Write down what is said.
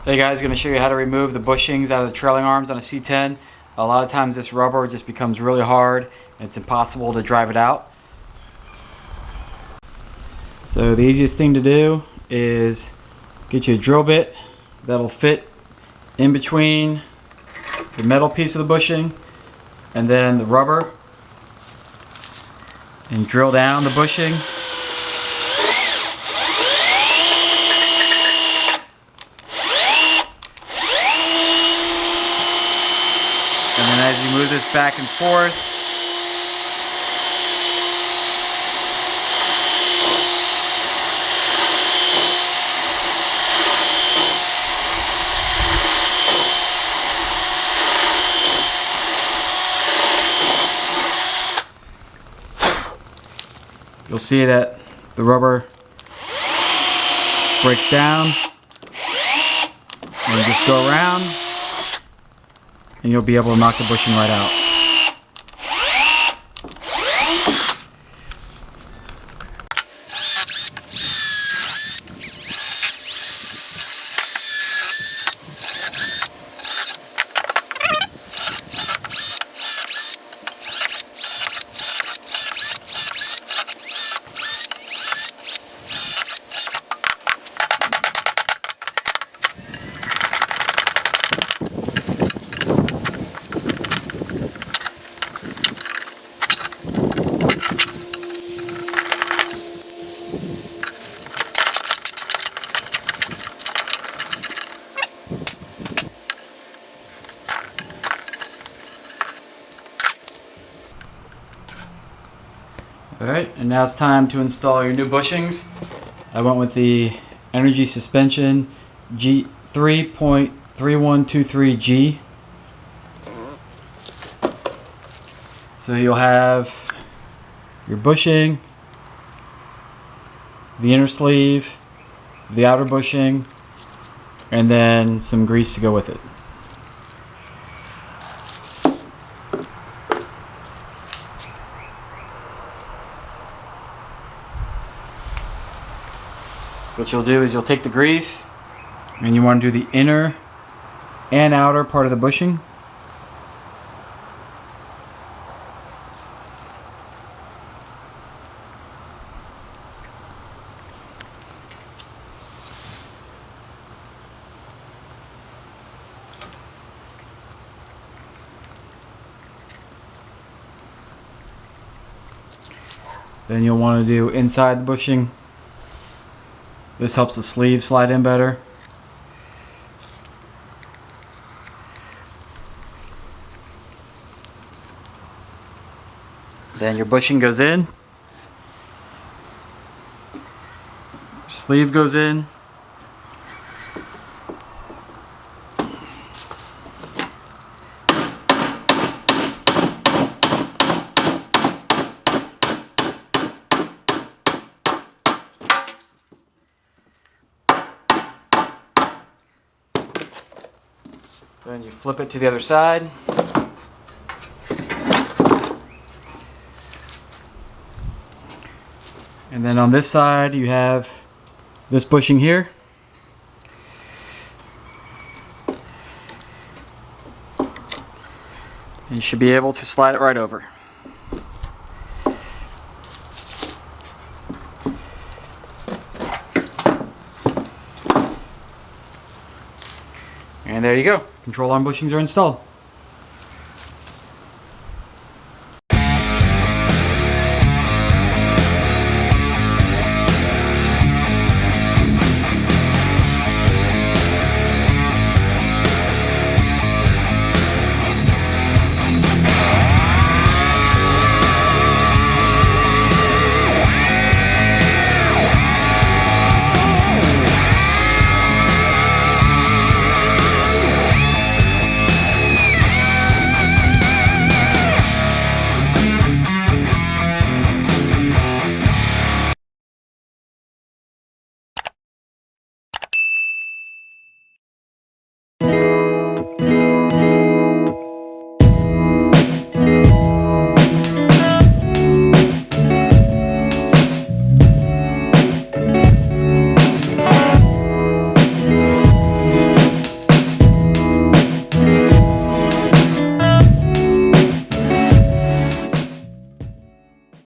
Hey guys, going to show you how to remove the bushings out of the trailing arms on a C10. A lot of times this rubber just becomes really hard and it's impossible to drive it out. So the easiest thing to do is get you a drill bit that'll fit in between the metal piece of the bushing and then the rubber, and drill down the bushing. And then as you move this back and forth, you'll see that the rubber breaks down, and just go around and you'll be able to knock the bushing right out. Alright, and now it's time to install your new bushings. I went with the Energy Suspension G 3.3123G. So you'll have your bushing, the inner sleeve, the outer bushing, and then some grease to go with it. So what you'll do is you'll take the grease and you want to do the inner and outer part of the bushing. Then you'll want to do inside the bushing. This helps the sleeve slide in better. Then your bushing goes in. Sleeve goes in. Then you flip it to the other side. And then on this side you have this bushing here. And you should be able to slide it right over. And there you go. Control arm bushings are installed.